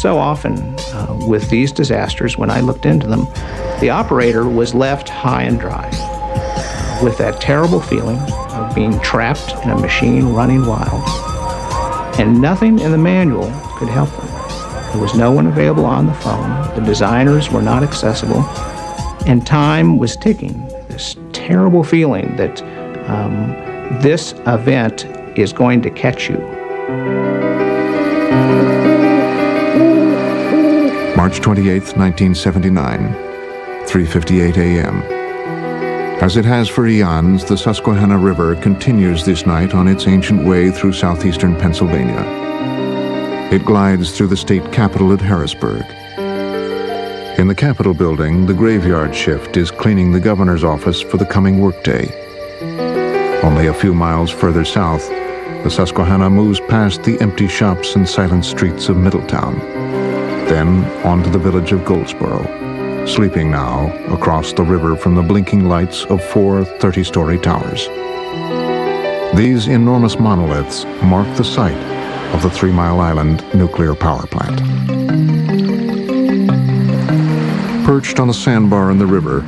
so often with these disasters, when I looked into them, the operator was left high and dry with that terrible feeling of being trapped in a machine running wild. And nothing in the manual could help them. There was no one available on the phone. The designers were not accessible. And time was ticking. This terrible feeling that this event is going to catch you. March 28, 1979, 3:58 a.m. As it has for eons, the Susquehanna River continues this night on its ancient way through southeastern Pennsylvania. It glides through the state capitol at Harrisburg. In the Capitol building, the graveyard shift is cleaning the governor's office for the coming workday. Only a few miles further south, the Susquehanna moves past the empty shops and silent streets of Middletown, then on to the village of Goldsboro, sleeping now across the river from the blinking lights of 4 30-story towers. These enormous monoliths mark the site of the 3 Mile Island nuclear power plant. Perched on a sandbar in the river,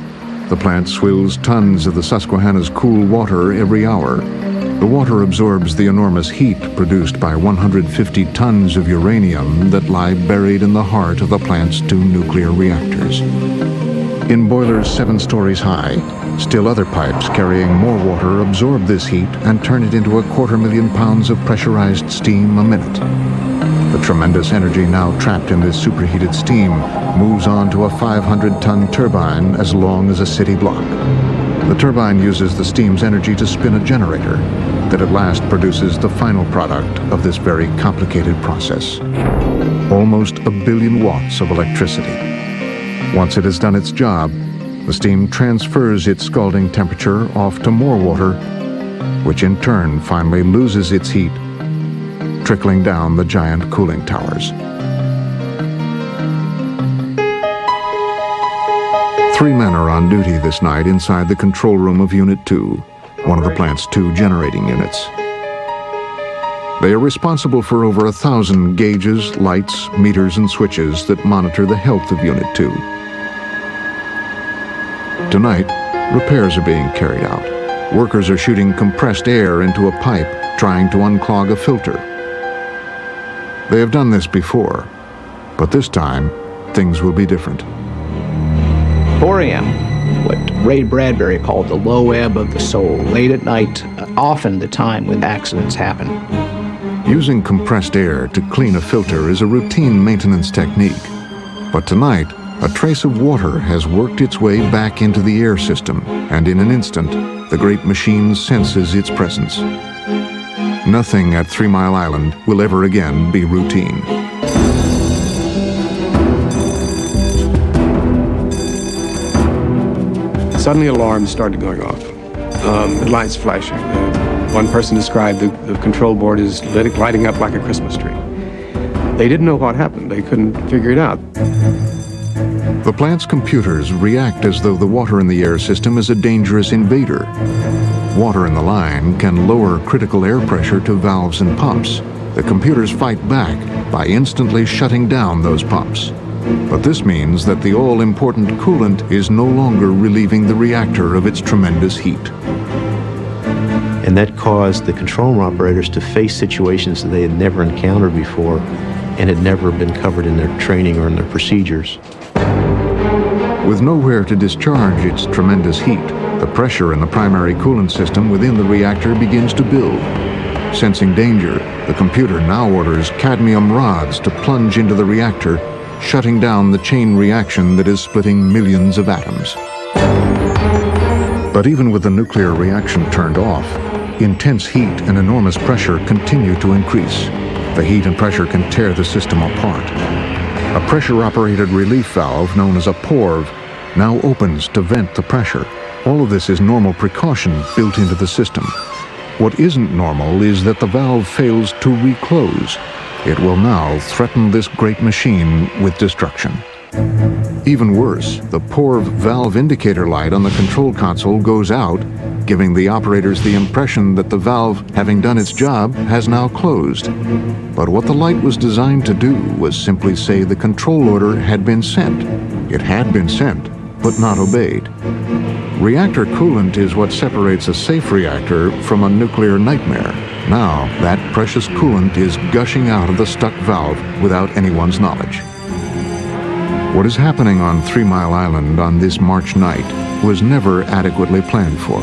the plant swills tons of the Susquehanna's cool water every hour. The water absorbs the enormous heat produced by 150 tons of uranium that lie buried in the heart of the plant's 2 nuclear reactors. In boilers 7 stories high, still other pipes carrying more water absorb this heat and turn it into 250,000 pounds of pressurized steam a minute. The tremendous energy now trapped in this superheated steam moves on to a 500-ton turbine as long as a city block. The turbine uses the steam's energy to spin a generator that at last produces the final product of this very complicated process. Almost 1 billion watts of electricity. Once it has done its job, the steam transfers its scalding temperature off to more water, which in turn finally loses its heat, trickling down the giant cooling towers. 3 men are on duty this night inside the control room of Unit 2, one of the plant's 2 generating units. They are responsible for over 1,000 gauges, lights, meters, and switches that monitor the health of Unit 2. Tonight, repairs are being carried out. Workers are shooting compressed air into a pipe, trying to unclog a filter. They have done this before, but this time, things will be different. 4 a.m., what Ray Bradbury called the low ebb of the soul. Late at night, often the time when accidents happen. Using compressed air to clean a filter is a routine maintenance technique. But tonight, a trace of water has worked its way back into the air system, and in an instant, the great machine senses its presence. Nothing at 3 Mile Island will ever again be routine. Suddenly alarms started going off, the lights flashing. One person described the control board as lighting up like a Christmas tree. They didn't know what happened. They couldn't figure it out. The plant's computers react as though the water in the air system is a dangerous invader. Water in the line can lower critical air pressure to valves and pumps. The computers fight back by instantly shutting down those pumps. But this means that the all-important coolant is no longer relieving the reactor of its tremendous heat. And that caused the control room operators to face situations that they had never encountered before and had never been covered in their training or in their procedures. With nowhere to discharge its tremendous heat, the pressure in the primary coolant system within the reactor begins to build. Sensing danger, the computer now orders cadmium rods to plunge into the reactor, shutting down the chain reaction that is splitting millions of atoms. But even with the nuclear reaction turned off, intense heat and enormous pressure continue to increase. The heat and pressure can tear the system apart. A pressure-operated relief valve, known as a PORV, now opens to vent the pressure. All of this is normal precaution built into the system. What isn't normal is that the valve fails to reclose. It will now threaten this great machine with destruction. Even worse, the poor valve indicator light on the control console goes out, giving the operators the impression that the valve, having done its job, has now closed. But what the light was designed to do was simply say the control order had been sent. It had been sent, but not obeyed. Reactor coolant is what separates a safe reactor from a nuclear nightmare. Now, that precious coolant is gushing out of the stuck valve without anyone's knowledge. What is happening on 3 Mile Island on this March night was never adequately planned for.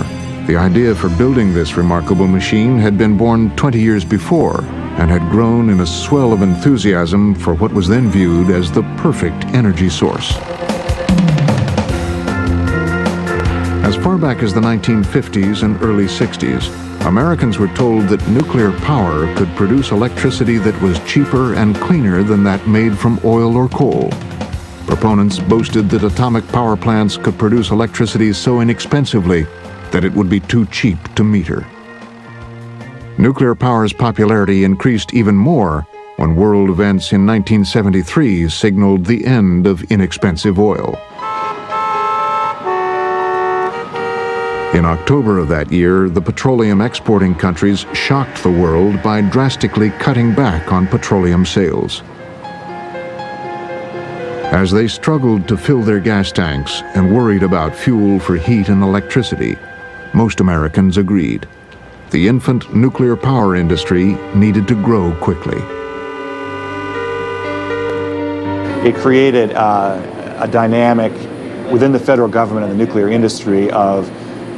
The idea for building this remarkable machine had been born 20 years before and had grown in a swell of enthusiasm for what was then viewed as the perfect energy source. As far back as the 1950s and early 60s, Americans were told that nuclear power could produce electricity that was cheaper and cleaner than that made from oil or coal. Proponents boasted that atomic power plants could produce electricity so inexpensively that it would be too cheap to meter. Nuclear power's popularity increased even more when world events in 1973 signaled the end of inexpensive oil. In October of that year, the petroleum exporting countries shocked the world by drastically cutting back on petroleum sales. As they struggled to fill their gas tanks and worried about fuel for heat and electricity, most Americans agreed. The infant nuclear power industry needed to grow quickly. It created a dynamic within the federal government and the nuclear industry of,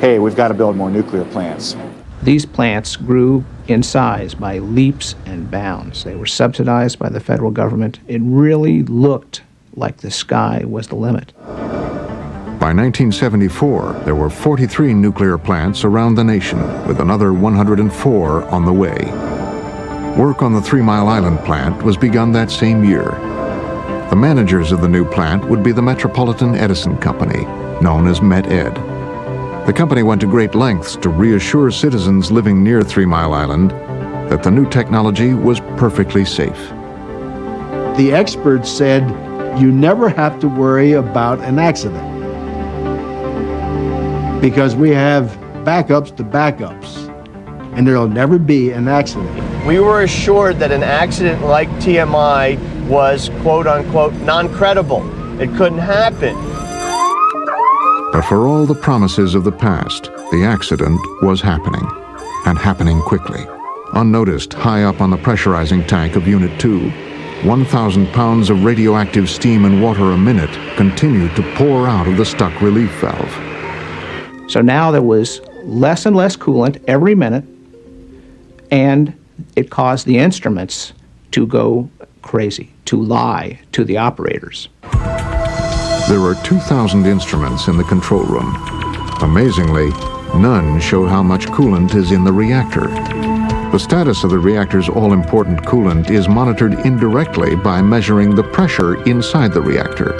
hey, we've got to build more nuclear plants. These plants grew in size by leaps and bounds. They were subsidized by the federal government. It really looked like the sky was the limit. By 1974, there were 43 nuclear plants around the nation, with another 104 on the way. Work on the 3 Mile Island plant was begun that same year. The managers of the new plant would be the Metropolitan Edison Company, known as Met-Ed. The company went to great lengths to reassure citizens living near 3 Mile Island that the new technology was perfectly safe. The experts said, you never have to worry about an accident because we have backups to backups, and there'll never be an accident. We were assured that an accident like TMI was, quote unquote, non-credible. It couldn't happen. But for all the promises of the past, the accident was happening, and happening quickly. Unnoticed high up on the pressurizing tank of Unit 2, 1,000 pounds of radioactive steam and water a minute continued to pour out of the stuck relief valve. So now there was less and less coolant every minute, and it caused the instruments to go crazy, to lie to the operators. There are 2,000 instruments in the control room. Amazingly, none show how much coolant is in the reactor. The status of the reactor's all-important coolant is monitored indirectly by measuring the pressure inside the reactor.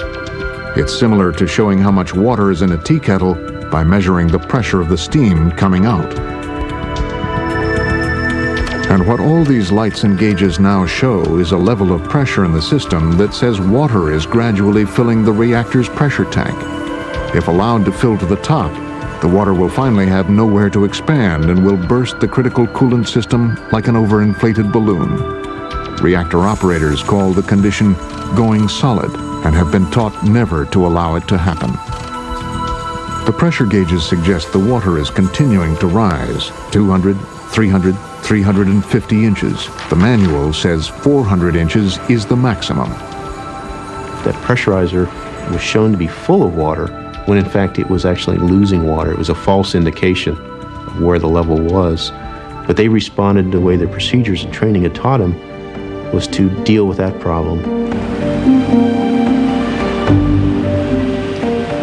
It's similar to showing how much water is in a tea kettle by measuring the pressure of the steam coming out. And what all these lights and gauges now show is a level of pressure in the system that says water is gradually filling the reactor's pressure tank. If allowed to fill to the top, the water will finally have nowhere to expand and will burst the critical coolant system like an overinflated balloon. Reactor operators call the condition going solid and have been taught never to allow it to happen. The pressure gauges suggest the water is continuing to rise, 200, 300, 350 inches. The manual says 400 inches is the maximum. That pressurizer was shown to be full of water when in fact it was actually losing water. It was a false indication of where the level was. But they responded the way their procedures and training had taught them was to deal with that problem.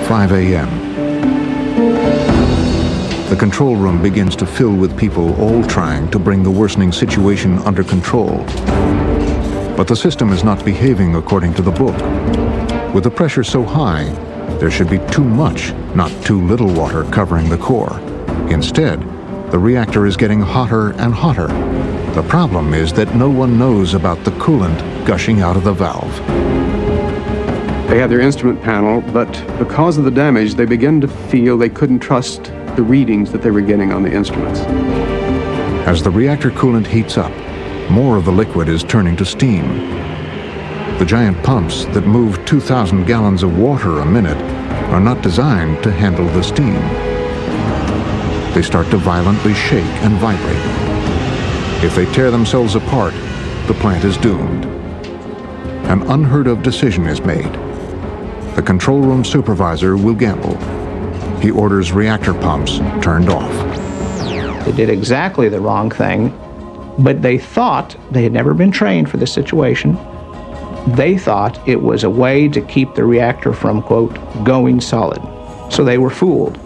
5 a.m. The control room begins to fill with people all trying to bring the worsening situation under control. But the system is not behaving according to the book. With the pressure so high, there should be too much, not too little water covering the core. Instead, the reactor is getting hotter and hotter. The problem is that no one knows about the coolant gushing out of the valve. They had their instrument panel, but because of the damage, they began to feel they couldn't trust the readings that they were getting on the instruments. As the reactor coolant heats up, more of the liquid is turning to steam. The giant pumps that move 2,000 gallons of water a minute are not designed to handle the steam. They start to violently shake and vibrate. If they tear themselves apart, the plant is doomed. An unheard of decision is made. The control room supervisor will gamble. He orders reactor pumps turned off. They did exactly the wrong thing, but they thought they had never been trained for this situation. They thought it was a way to keep the reactor from, quote, going solid. So they were fooled.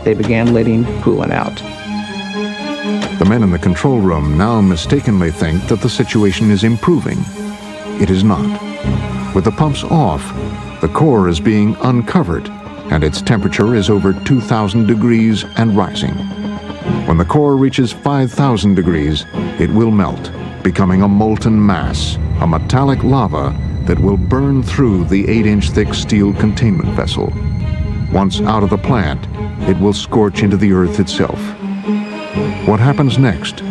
They began letting coolant out. The men in the control room now mistakenly think that the situation is improving. It is not. With the pumps off, the core is being uncovered, and its temperature is over 2,000 degrees and rising. When the core reaches 5,000 degrees, it will melt, becoming a molten mass, a metallic lava that will burn through the 8-inch thick steel containment vessel. Once out of the plant, it will scorch into the earth itself. What happens next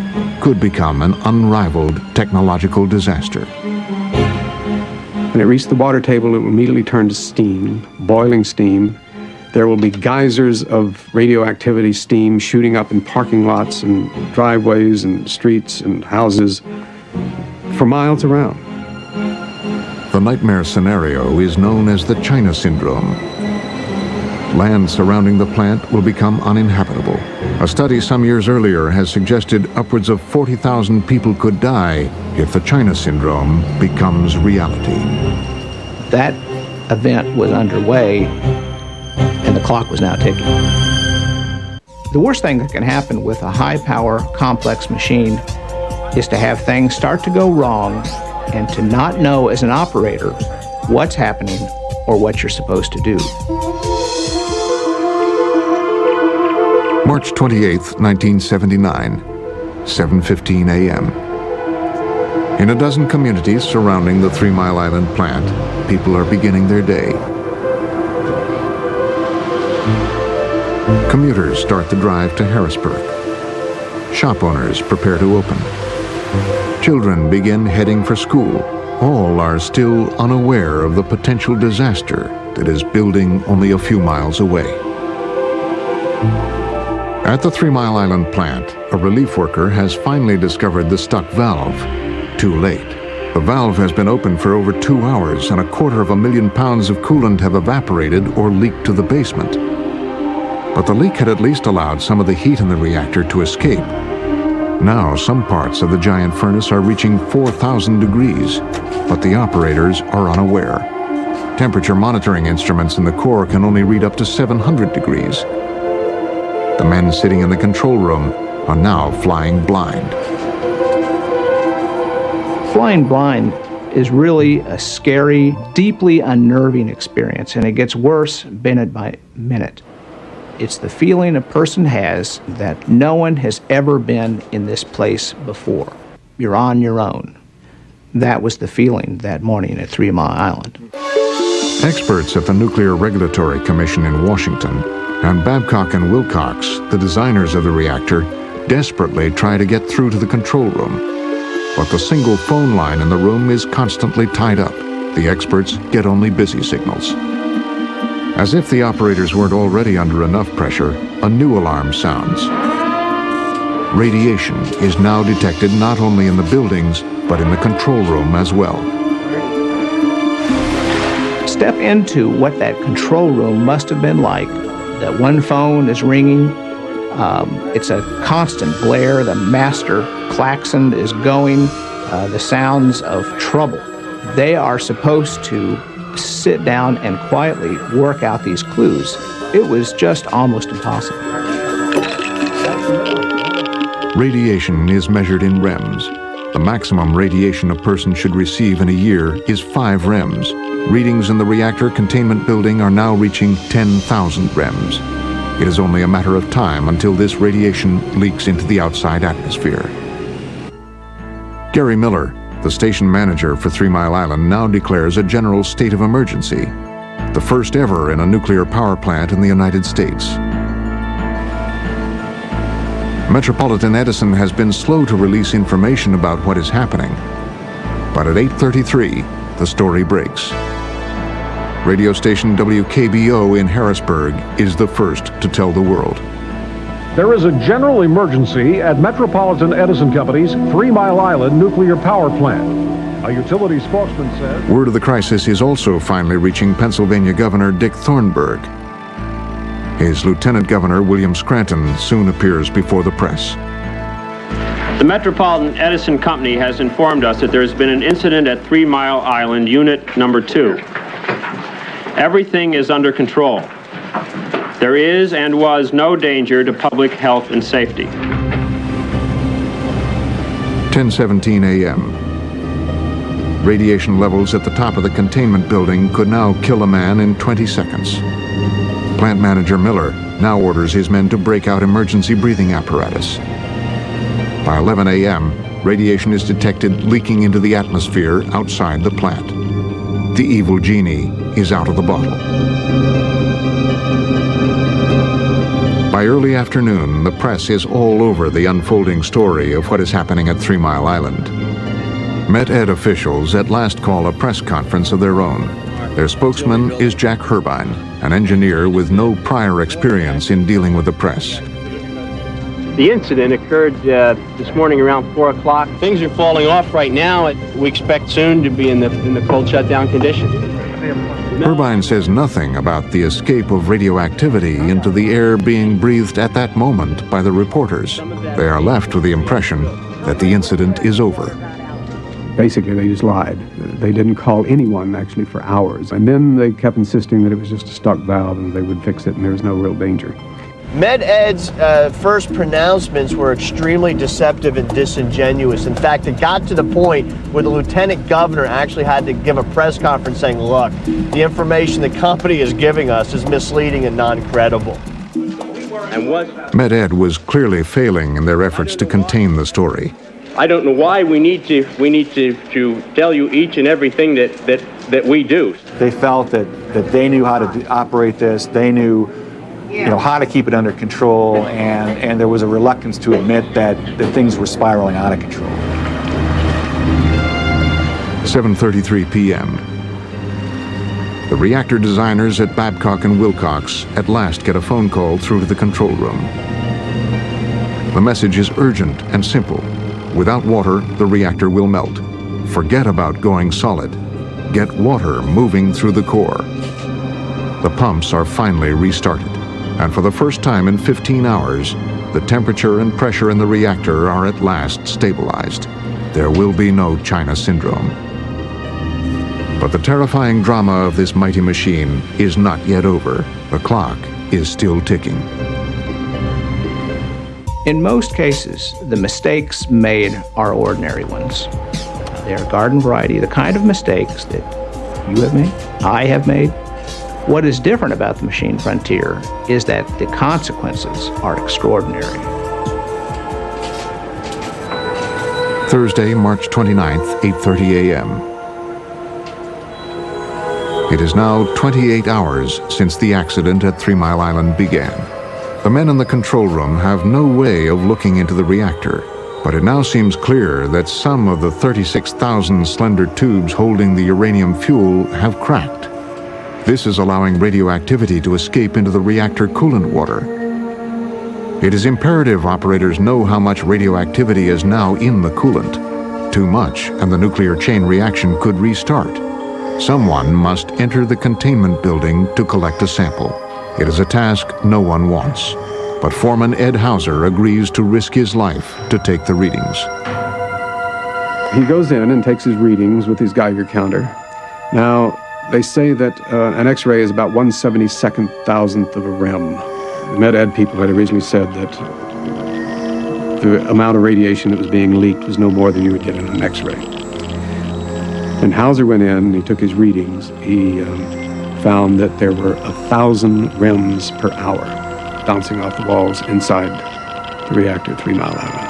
could become an unrivaled technological disaster. When it reached the water table, it will immediately turn to steam, boiling steam. There will be geysers of radioactivity steam shooting up in parking lots and driveways and streets and houses for miles around. The nightmare scenario is known as the China Syndrome. Land surrounding the plant will become uninhabitable. A study some years earlier has suggested upwards of 40,000 people could die if the China Syndrome becomes reality. That event was underway, and the clock was now ticking. The worst thing that can happen with a high-power, complex machine is to have things start to go wrong and to not know as an operator what's happening or what you're supposed to do. March 28, 1979, 7:15 a.m. In a dozen communities surrounding the 3 Mile Island plant, people are beginning their day. Commuters start the drive to Harrisburg. Shop owners prepare to open. Children begin heading for school. All are still unaware of the potential disaster that is building only a few miles away. At the 3 Mile Island plant, a relief worker has finally discovered the stuck valve. Too late. The valve has been open for over 2 hours and 250,000 pounds of coolant have evaporated or leaked to the basement. But the leak had at least allowed some of the heat in the reactor to escape. Now some parts of the giant furnace are reaching 4,000 degrees, but the operators are unaware. Temperature monitoring instruments in the core can only read up to 700 degrees. The men sitting in the control room are now flying blind. Flying blind is really a scary, deeply unnerving experience, and it gets worse minute by minute. It's the feeling a person has that no one has ever been in this place before. You're on your own. That was the feeling that morning at 3 Mile Island. Experts at the Nuclear Regulatory Commission in Washington and Babcock and Wilcox, the designers of the reactor, desperately try to get through to the control room. But the single phone line in the room is constantly tied up. The experts get only busy signals. As if the operators weren't already under enough pressure, a new alarm sounds. Radiation is now detected not only in the buildings, but in the control room as well. Step into what that control room must have been like. That one phone is ringing. It's a constant blare. The master klaxon is going. The sounds of trouble. They are supposed to sit down and quietly work out these clues. It was just almost impossible. Radiation is measured in rems. The maximum radiation a person should receive in a year is 5 rems. Readings in the reactor containment building are now reaching 10,000 rems. It is only a matter of time until this radiation leaks into the outside atmosphere. Gary Miller, the station manager for 3 Mile Island, now declares a general state of emergency. the first ever in a nuclear power plant in the United States. Metropolitan Edison has been slow to release information about what is happening. But at 8:33, the story breaks. Radio station WKBO in Harrisburg is the first to tell the world. There is a general emergency at Metropolitan Edison Company's 3 Mile Island nuclear power plant. A utility spokesman said... Word of the crisis is also finally reaching Pennsylvania Governor Dick Thornburgh. His Lieutenant Governor, William Scranton, soon appears before the press. The Metropolitan Edison Company has informed us that there has been an incident at 3 Mile Island, Unit Number 2. Everything is under control. There is and was no danger to public health and safety. 10:17 a.m. Radiation levels at the top of the containment building could now kill a man in 20 seconds. Plant manager Miller now orders his men to break out emergency breathing apparatus. By 11 a.m., radiation is detected leaking into the atmosphere outside the plant. The evil genie is out of the bottle. By early afternoon, the press is all over the unfolding story of what is happening at 3 Mile Island. Met-Ed officials at last call a press conference of their own. Their spokesman is Jack Herbine, an engineer with no prior experience in dealing with the press. The incident occurred this morning around 4 o'clock. Things are falling off right now. We expect soon to be in the cold shutdown condition. Herbine says nothing about the escape of radioactivity into the air being breathed at that moment by the reporters. They are left with the impression that the incident is over. Basically, they just lied. They didn't call anyone, actually, for hours. And then they kept insisting that it was just a stuck valve and they would fix it and there was no real danger. Med-Ed's first pronouncements were extremely deceptive and disingenuous. In fact, it got to the point where the lieutenant governor actually had to give a press conference saying, look, the information the company is giving us is misleading and non-credible. Med-Ed was clearly failing in their efforts to contain the story. I don't know why we need to tell you each and everything that we do. They felt that they knew how to operate this. They knew how to keep it under control, and there was a reluctance to admit that things were spiraling out of control. 7:33 p.m. The reactor designers at Babcock and Wilcox at last get a phone call through to the control room. The message is urgent and simple. Without water, the reactor will melt. Forget about going solid. Get water moving through the core. The pumps are finally restarted, and for the first time in 15 hours, the temperature and pressure in the reactor are at last stabilized. There will be no China syndrome. But the terrifying drama of this mighty machine is not yet over. The clock is still ticking. In most cases, the mistakes made are ordinary ones. They are garden variety, the kind of mistakes that you have made, I have made. What is different about the machine frontier is that the consequences are extraordinary. Thursday, March 29th, 8:30 a.m. It is now 28 hours since the accident at 3 Mile Island began. The men in the control room have no way of looking into the reactor, but it now seems clear that some of the 36,000 slender tubes holding the uranium fuel have cracked. This is allowing radioactivity to escape into the reactor coolant water. It is imperative operators know how much radioactivity is now in the coolant. Too much, and the nuclear chain reaction could restart. Someone must enter the containment building to collect a sample. It is a task no one wants, but Foreman Ed Hauser agrees to risk his life to take the readings. He goes in and takes his readings with his Geiger counter. Now, they say that an X-ray is about 1/72 thousandth of a rem. The Med-Ed people had originally said that the amount of radiation that was being leaked was no more than you would get in an X-ray. And Hauser went in and he took his readings. He found that there were 1,000 rems per hour bouncing off the walls inside the reactor at 3 Mile Island.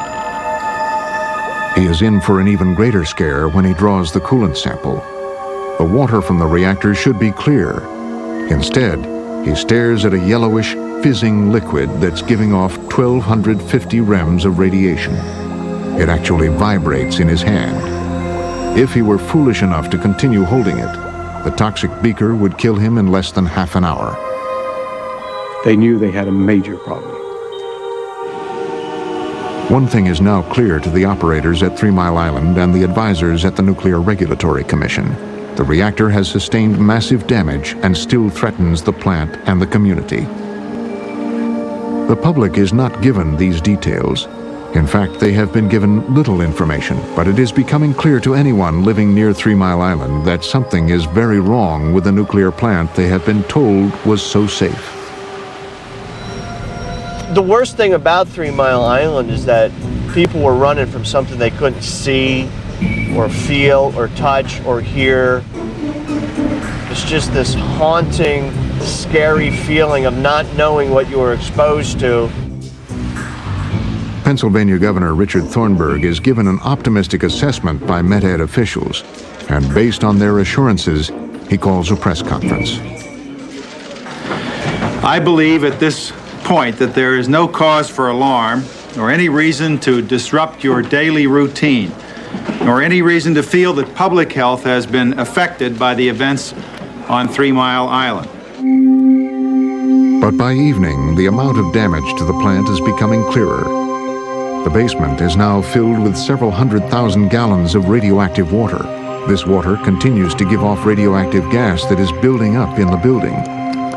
He is in for an even greater scare when he draws the coolant sample. The water from the reactor should be clear, Instead, he stares at a yellowish, fizzing liquid that's giving off 1,250 rems of radiation. It actually vibrates in his hand. If he were foolish enough to continue holding it, the toxic beaker would kill him in less than half an hour. They knew they had a major problem. One thing is now clear to the operators at 3 Mile Island and the advisors at the Nuclear Regulatory Commission. The reactor has sustained massive damage and still threatens the plant and the community. The public is not given these details. In fact, they have been given little information, but it is becoming clear to anyone living near 3 Mile Island that something is very wrong with the nuclear plant they have been told was so safe. The worst thing about 3 Mile Island is that people were running from something they couldn't see or feel or touch or hear. It's just this haunting, scary feeling of not knowing what you were exposed to. Pennsylvania Governor Richard Thornburg is given an optimistic assessment by Met-Ed officials, and based on their assurances, he calls a press conference. I believe at this point that there is no cause for alarm or any reason to disrupt your daily routine, nor any reason to feel that public health has been affected by the events on 3 Mile Island. But by evening, the amount of damage to the plant is becoming clearer. The basement is now filled with several 100,000 gallons of radioactive water. This water continues to give off radioactive gas that is building up in the building.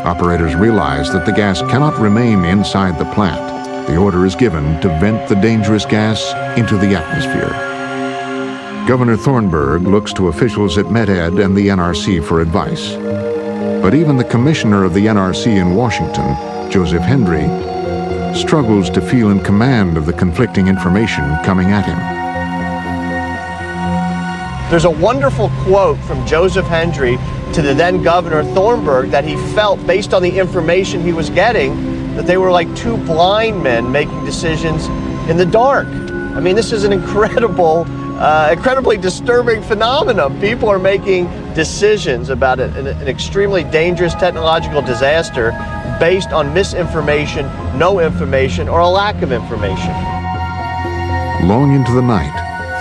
Operators realize that the gas cannot remain inside the plant. The order is given to vent the dangerous gas into the atmosphere. Governor Thornburg looks to officials at Met-Ed and the NRC for advice. But even the commissioner of the NRC in Washington, Joseph Hendry, struggles to feel in command of the conflicting information coming at him. There's a wonderful quote from Joseph Hendry to the then Governor Thornburg that he felt, based on the information he was getting, that they were like two blind men making decisions in the dark. I mean, this is an incredibly disturbing phenomenon. People are making decisions about an extremely dangerous technological disaster based on misinformation, no information, or a lack of information. Long into the night,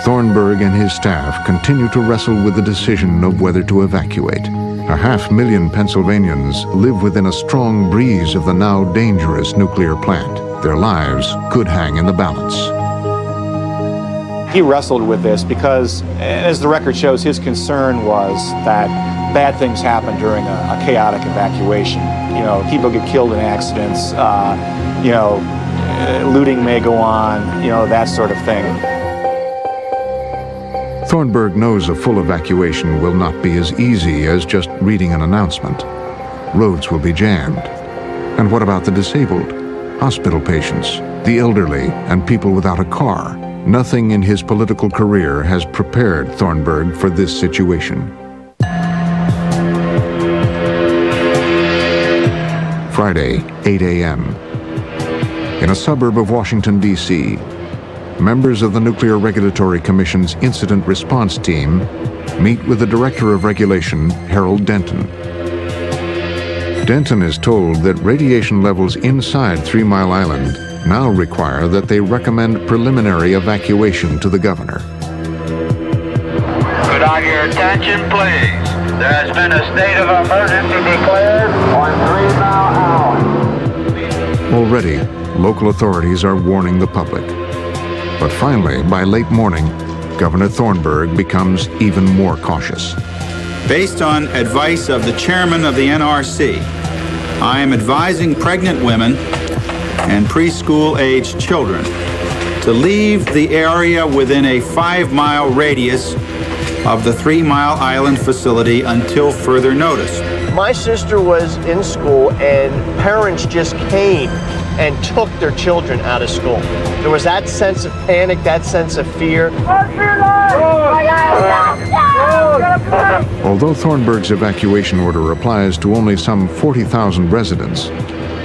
Thornburg and his staff continue to wrestle with the decision of whether to evacuate. 500,000 Pennsylvanians live within a strong breeze of the now dangerous nuclear plant. Their lives could hang in the balance. He wrestled with this because, as the record shows, his concern was that bad things happen during a chaotic evacuation. You know, people get killed in accidents, looting may go on, that sort of thing. Thornburg knows a full evacuation will not be as easy as just reading an announcement. Roads will be jammed. And what about the disabled, hospital patients, the elderly, and people without a car? Nothing in his political career has prepared Thornburg for this situation. Friday, 8 a.m. In a suburb of Washington, D.C., members of the Nuclear Regulatory Commission's Incident Response Team meet with the Director of Regulation, Harold Denton. Denton is told that radiation levels inside 3 Mile Island now require that they recommend preliminary evacuation to the governor. Could I get your attention, please? There has been a state of emergency declared on 3 Mile Island. Already, local authorities are warning the public. But finally, by late morning, Governor Thornburg becomes even more cautious. Based on advice of the chairman of the NRC, I am advising pregnant women and preschool-aged children to leave the area within a 5-mile radius of the 3 Mile Island facility until further notice. My sister was in school and parents just came and took their children out of school. There was that sense of panic, that sense of fear. Although Thornburg's evacuation order applies to only some 40,000 residents,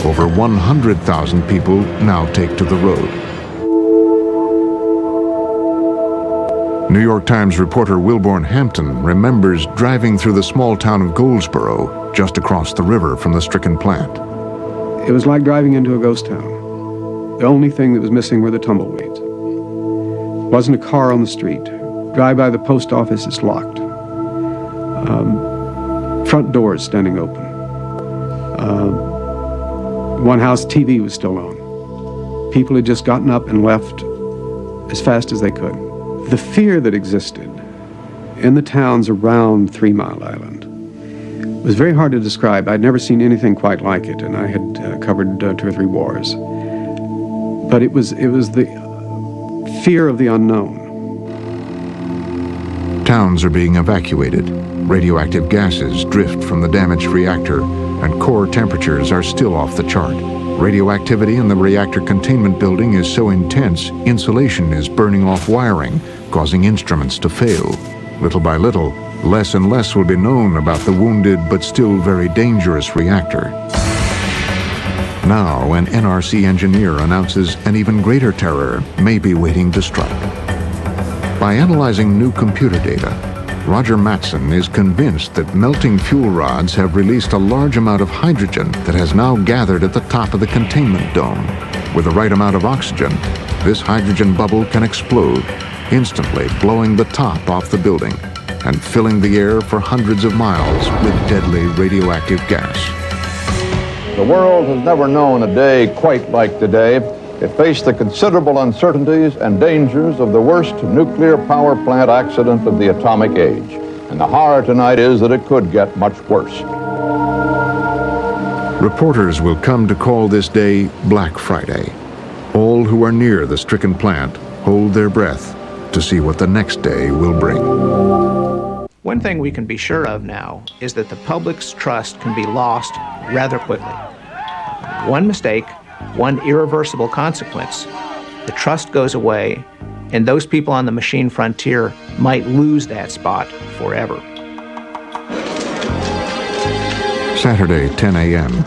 over 100,000 people now take to the road. New York Times reporter Wilborn Hampton remembers driving through the small town of Goldsboro just across the river from the stricken plant. It was like driving into a ghost town. The only thing that was missing were the tumbleweeds. Wasn't a car on the street. Drive by the post office, it's locked. Front doors standing open. One house TV was still on. People had just gotten up and left as fast as they could. The fear that existed in the towns around 3 Mile Island was very hard to describe. I'd never seen anything quite like it, and I had covered 2 or 3 wars. But it was the fear of the unknown. Towns are being evacuated. Radioactive gases drift from the damaged reactor, and core temperatures are still off the chart. Radioactivity in the reactor containment building is so intense, insulation is burning off wiring, causing instruments to fail. Little by little, less and less will be known about the wounded but still very dangerous reactor. Now, an NRC engineer announces an even greater terror may be waiting to strike. By analyzing new computer data, Roger Mattson is convinced that melting fuel rods have released a large amount of hydrogen that has now gathered at the top of the containment dome. With the right amount of oxygen, this hydrogen bubble can explode, instantly blowing the top off the building and filling the air for hundreds of miles with deadly radioactive gas. The world has never known a day quite like today. It faced the considerable uncertainties and dangers of the worst nuclear power plant accident of the atomic age. And the horror tonight is that it could get much worse. Reporters will come to call this day Black Friday. All who are near the stricken plant hold their breath to see what the next day will bring. One thing we can be sure of now is that the public's trust can be lost rather quickly. One mistake, one irreversible consequence, the trust goes away, and those people on the machine frontier might lose that spot forever. Saturday, 10 a.m.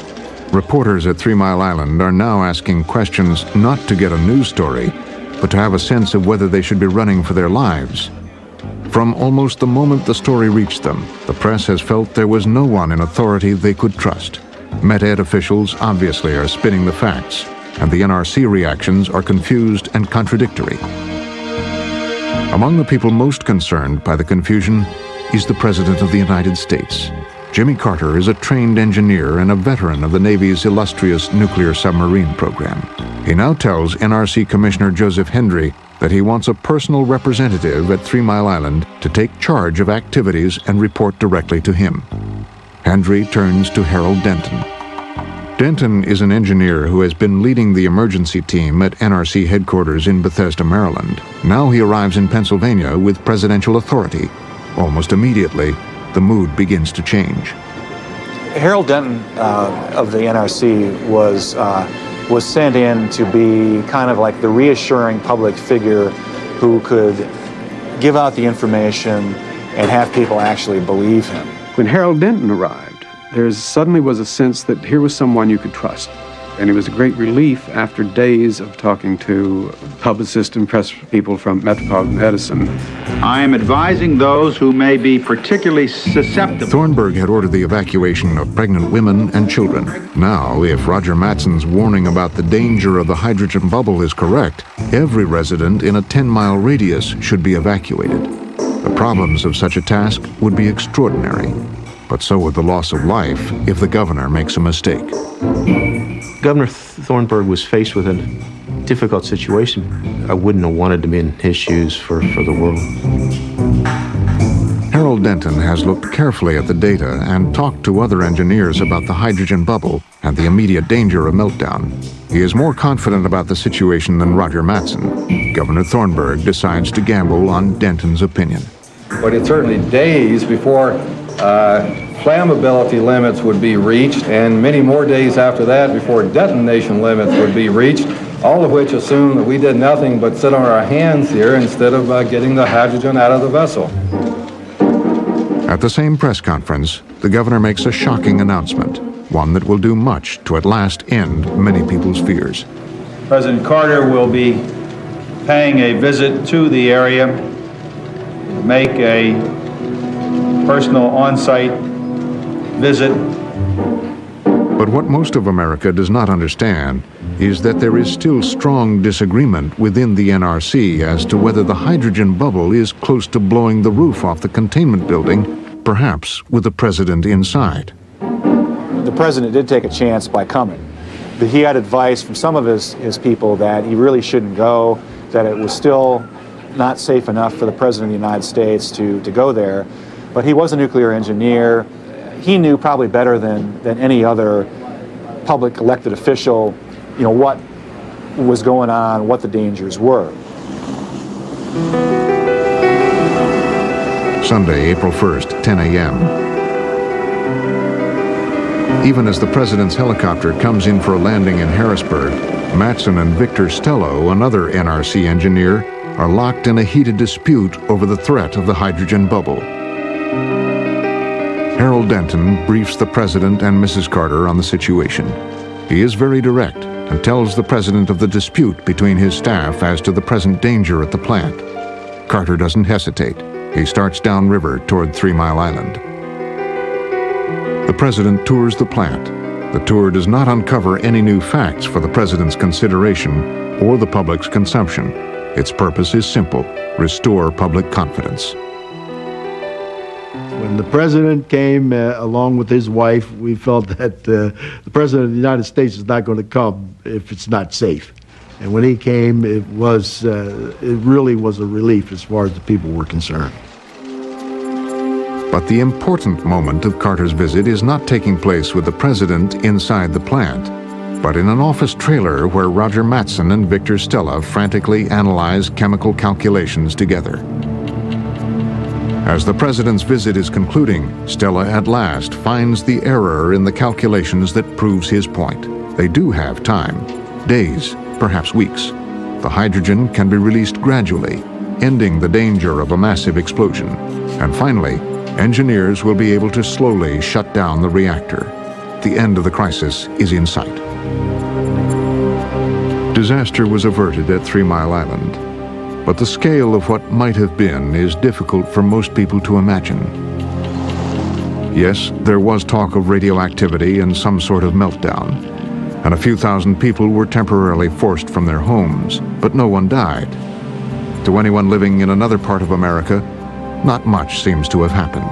Reporters at 3 Mile Island are now asking questions not to get a news story, but to have a sense of whether they should be running for their lives. From almost the moment the story reached them, the press has felt there was no one in authority they could trust. Met-Ed officials obviously are spinning the facts, and the NRC reactions are confused and contradictory. Among the people most concerned by the confusion is the President of the United States. Jimmy Carter is a trained engineer and a veteran of the Navy's illustrious nuclear submarine program. He now tells NRC Commissioner Joseph Hendry that he wants a personal representative at 3 Mile Island to take charge of activities and report directly to him. Hendry turns to Harold Denton. Denton is an engineer who has been leading the emergency team at NRC headquarters in Bethesda, Maryland. Now he arrives in Pennsylvania with presidential authority. Almost immediately, the mood begins to change. Harold Denton of the NRC was sent in to be kind of like the reassuring public figure who could give out the information and have people actually believe him. When Harold Denton arrived, there suddenly was a sense that here was someone you could trust. And it was a great relief after days of talking to publicists and press people from Metropolitan Edison. I am advising those who may be particularly susceptible. Thornburg had ordered the evacuation of pregnant women and children. Now, if Roger Mattson's warning about the danger of the hydrogen bubble is correct, every resident in a 10-mile radius should be evacuated. The problems of such a task would be extraordinary, but so would the loss of life if the governor makes a mistake. Governor Thornburg was faced with a difficult situation. I wouldn't have wanted to be in his shoes for the world. Harold Denton has looked carefully at the data and talked to other engineers about the hydrogen bubble and the immediate danger of meltdown. He is more confident about the situation than Roger Mattson. Governor Thornburg decides to gamble on Denton's opinion. But it's certainly days before flammability limits would be reached, and many more days after that before detonation limits would be reached, all of which assume that we did nothing but sit on our hands here instead of getting the hydrogen out of the vessel. At the same press conference, the governor makes a shocking announcement, one that will do much to at last end many people's fears. President Carter will be paying a visit to the area, make a personal on-site visit. But what most of America does not understand is that there is still strong disagreement within the NRC as to whether the hydrogen bubble is close to blowing the roof off the containment building, perhaps with the president inside. The president did take a chance by coming. He had advice from some of his people that he really shouldn't go, that it was still not safe enough for the president of the United States to go there. But he was a nuclear engineer. He knew probably better than any other public elected official, you know, what was going on, what the dangers were. Sunday, April 1st, 10 a.m. Even as the president's helicopter comes in for a landing in Harrisburg, Matson and Victor Stello, another NRC engineer, are locked in a heated dispute over the threat of the hydrogen bubble. Harold Denton briefs the president and Mrs. Carter on the situation. He is very direct and tells the president of the dispute between his staff as to the present danger at the plant. Carter doesn't hesitate. He starts downriver toward 3 Mile Island. The president tours the plant. The tour does not uncover any new facts for the president's consideration or the public's consumption. Its purpose is simple: restore public confidence. When the president came along with his wife, we felt that the president of the United States is not going to come if it's not safe. And when he came, it really was a relief as far as the people were concerned. But the important moment of Carter's visit is not taking place with the president inside the plant, but in an office trailer where Roger Matson and Victor Stella frantically analyze chemical calculations together. As the president's visit is concluding, Stella at last finds the error in the calculations that proves his point. They do have time, days, perhaps weeks. The hydrogen can be released gradually, ending the danger of a massive explosion. And finally, engineers will be able to slowly shut down the reactor. The end of the crisis is in sight. Disaster was averted at 3 Mile Island, but the scale of what might have been is difficult for most people to imagine. Yes, there was talk of radioactivity and some sort of meltdown, and a few thousand people were temporarily forced from their homes, but no one died. To anyone living in another part of America, not much seems to have happened.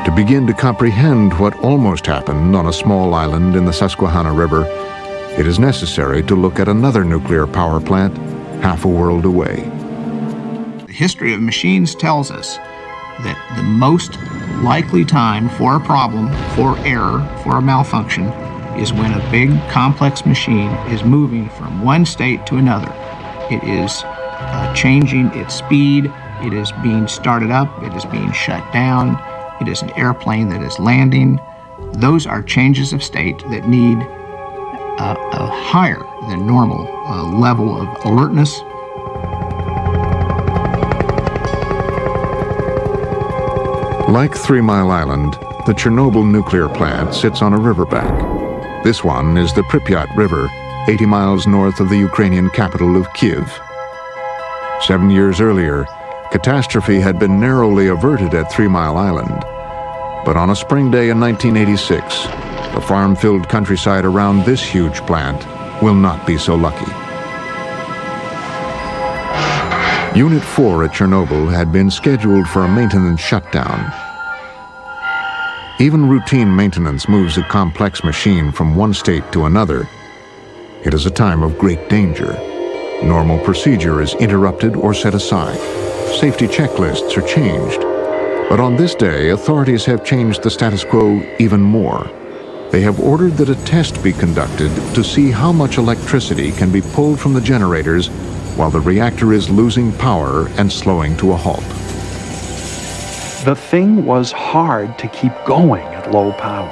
To begin to comprehend what almost happened on a small island in the Susquehanna River, it is necessary to look at another nuclear power plant half a world away. The history of machines tells us that the most likely time for a problem, for error, for a malfunction, is when a big, complex machine is moving from one state to another. It is changing its speed, it is being started up, it is being shut down, it is an airplane that is landing. Those are changes of state that need a higher than normal level of alertness. Like 3 Mile Island, the Chernobyl nuclear plant sits on a riverbank. This one is the Pripyat River, 80 miles north of the Ukrainian capital of Kyiv. 7 years earlier, catastrophe had been narrowly averted at 3 Mile Island. But on a spring day in 1986, the farm-filled countryside around this huge plant will not be so lucky. Unit 4 at Chernobyl had been scheduled for a maintenance shutdown. Even routine maintenance moves a complex machine from one state to another. It is a time of great danger. Normal procedure is interrupted or set aside. Safety checklists are changed. But on this day, authorities have changed the status quo even more. They have ordered that a test be conducted to see how much electricity can be pulled from the generators while the reactor is losing power and slowing to a halt. The thing was hard to keep going at low power.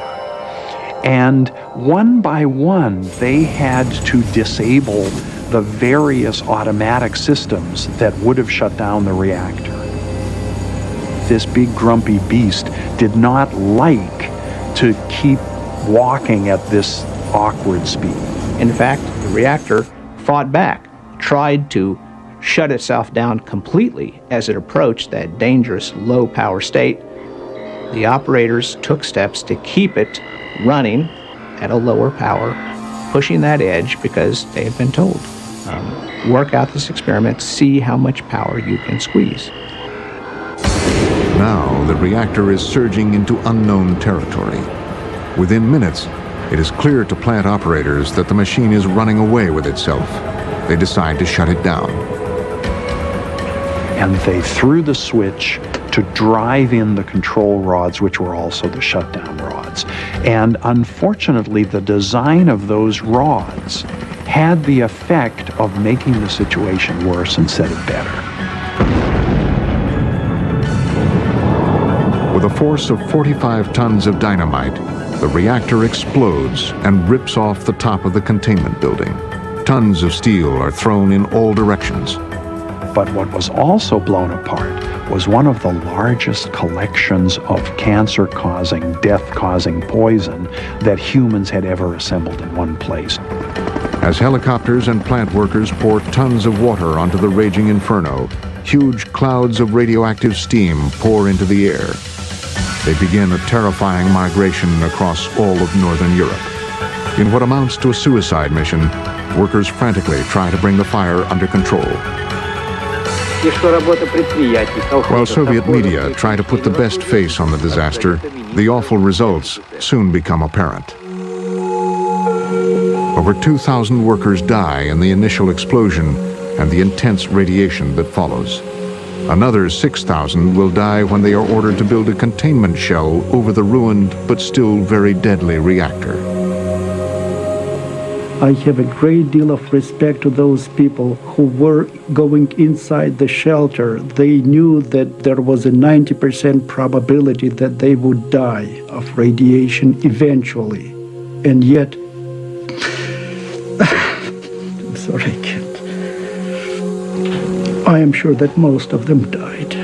And one by one, they had to disable the various automatic systems that would have shut down the reactor. This big grumpy beast did not like to keep walking at this awkward speed. In fact, the reactor fought back, tried to shut itself down completely as it approached that dangerous low power state. The operators took steps to keep it running at a lower power, pushing that edge because they had been told, work out this experiment, see how much power you can squeeze. Now the reactor is surging into unknown territory. Within minutes, it is clear to plant operators that the machine is running away with itself. They decide to shut it down. And they threw the switch to drive in the control rods, which were also the shutdown rods. And unfortunately, the design of those rods had the effect of making the situation worse instead of better. With a force of 45 tons of dynamite, the reactor explodes and rips off the top of the containment building. Tons of steel are thrown in all directions. But what was also blown apart was one of the largest collections of cancer-causing, death-causing poison that humans had ever assembled in one place. As helicopters and plant workers pour tons of water onto the raging inferno, huge clouds of radioactive steam pour into the air. They begin a terrifying migration across all of northern Europe. In what amounts to a suicide mission, workers frantically try to bring the fire under control. While Soviet media try to put the best face on the disaster, the awful results soon become apparent. Over 2,000 workers die in the initial explosion and the intense radiation that follows. Another 6,000 will die when they are ordered to build a containment shell over the ruined but still very deadly reactor. I have a great deal of respect to those people who were going inside the shelter. They knew that there was a 90% probability that they would die of radiation eventually. And yet, I'm sorry, I can't. I am sure that most of them died.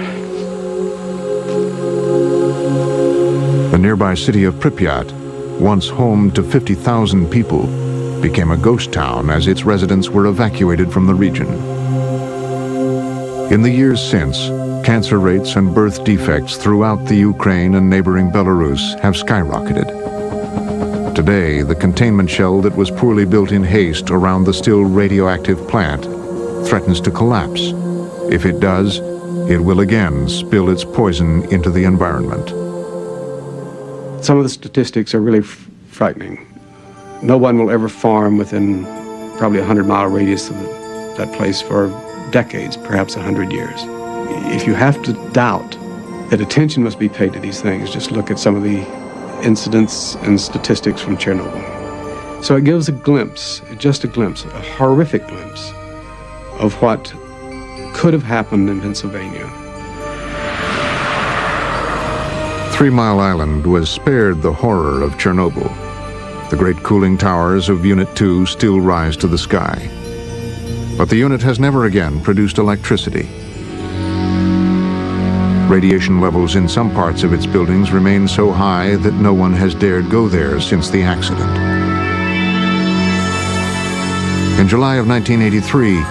The nearby city of Pripyat, once home to 50,000 people, became a ghost town as its residents were evacuated from the region. In the years since, cancer rates and birth defects throughout the Ukraine and neighboring Belarus have skyrocketed. Today, the containment shell that was poorly built in haste around the still radioactive plant threatens to collapse. If it does, it will again spill its poison into the environment. Some of the statistics are really frightening. No one will ever farm within probably a 100-mile radius of that place for decades, perhaps 100 years. If you have to doubt that attention must be paid to these things, just look at some of the incidents and statistics from Chernobyl. So it gives a glimpse, just a glimpse, a horrific glimpse of what could have happened in Pennsylvania. 3 Mile Island was spared the horror of Chernobyl. The great cooling towers of Unit 2 still rise to the sky. But the unit has never again produced electricity. Radiation levels in some parts of its buildings remain so high that no one has dared go there since the accident. In July of 1983,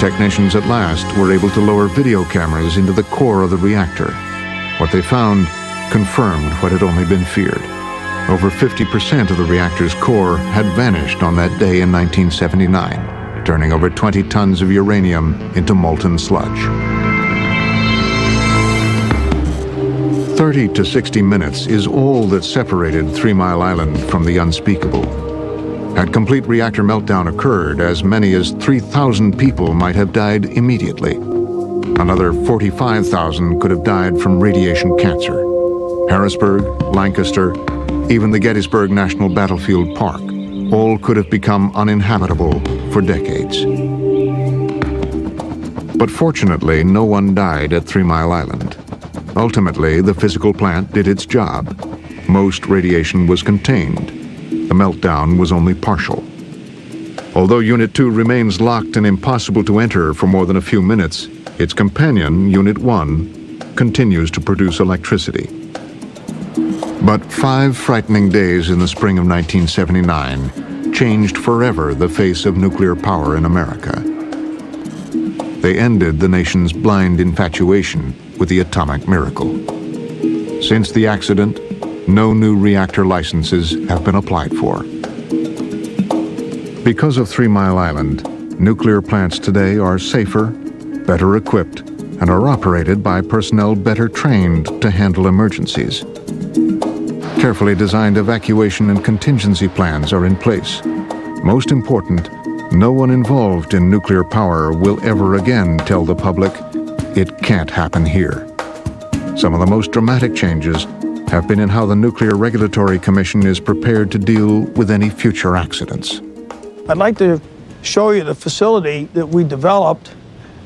technicians at last were able to lower video cameras into the core of the reactor. What they found confirmed what had only been feared. Over 50% of the reactor's core had vanished on that day in 1979, turning over 20 tons of uranium into molten sludge. 30 to 60 minutes is all that separated 3 Mile Island from the unspeakable. Had complete reactor meltdown occurred, as many as 3,000 people might have died immediately. Another 45,000 could have died from radiation cancer. Harrisburg, Lancaster, even the Gettysburg National Battlefield Park, all could have become uninhabitable for decades. But fortunately, no one died at 3 Mile Island. Ultimately, the physical plant did its job. Most radiation was contained. The meltdown was only partial. Although Unit 2 remains locked and impossible to enter for more than a few minutes, its companion, Unit 1, continues to produce electricity. But 5 frightening days in the spring of 1979 changed forever the face of nuclear power in America. They ended the nation's blind infatuation with the atomic miracle. Since the accident, no new reactor licenses have been applied for. Because of 3 Mile Island, nuclear plants today are safer, better equipped, and are operated by personnel better trained to handle emergencies. Carefully designed evacuation and contingency plans are in place. Most important, no one involved in nuclear power will ever again tell the public, it can't happen here. Some of the most dramatic changes have been in how the Nuclear Regulatory Commission is prepared to deal with any future accidents. I'd like to show you the facility that we developed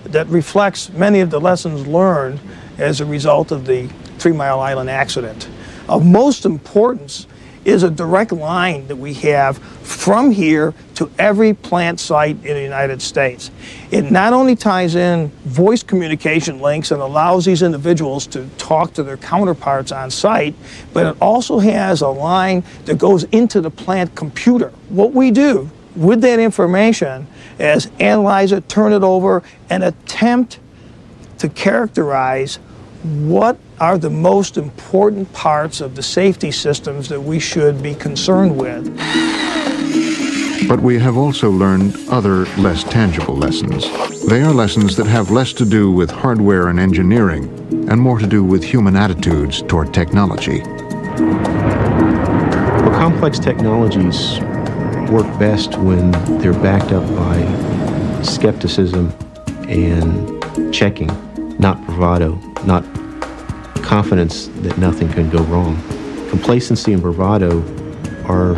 that reflects many of the lessons learned as a result of the 3 Mile Island accident. Of most importance is a direct line that we have from here to every plant site in the United States. It not only ties in voice communication links and allows these individuals to talk to their counterparts on site, but it also has a line that goes into the plant computer. What we do with that information is analyze it, turn it over, and attempt to characterize what are the most important parts of the safety systems that we should be concerned with. But we have also learned other less tangible lessons. They are lessons that have less to do with hardware and engineering and more to do with human attitudes toward technology. Well, complex technologies work best when they're backed up by skepticism and checking, not bravado, not confidence that nothing can go wrong. Complacency and bravado are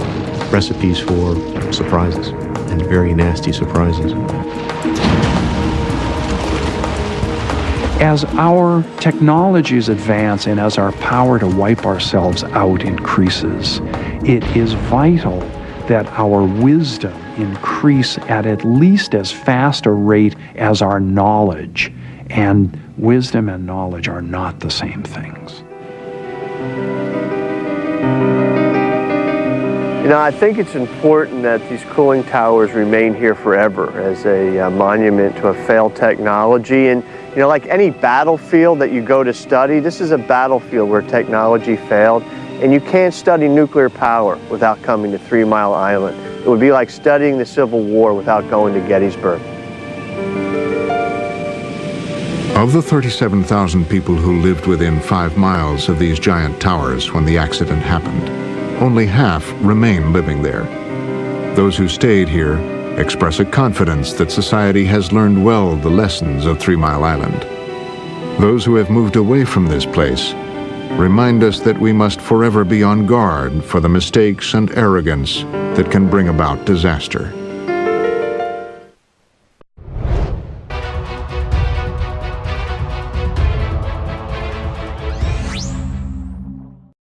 recipes for surprises, and very nasty surprises. As our technologies advance and as our power to wipe ourselves out increases, it is vital that our wisdom increase at least as fast a rate as our knowledge. And wisdom and knowledge are not the same things. You know, I think it's important that these cooling towers remain here forever as a monument to a failed technology. And, you know, like any battlefield that you go to study, this is a battlefield where technology failed. And you can't study nuclear power without coming to 3 Mile Island. It would be like studying the Civil War without going to Gettysburg. Of the 37,000 people who lived within 5 miles of these giant towers when the accident happened, only half remain living there. Those who stayed here express a confidence that society has learned well the lessons of 3 Mile Island. Those who have moved away from this place remind us that we must forever be on guard for the mistakes and arrogance that can bring about disaster.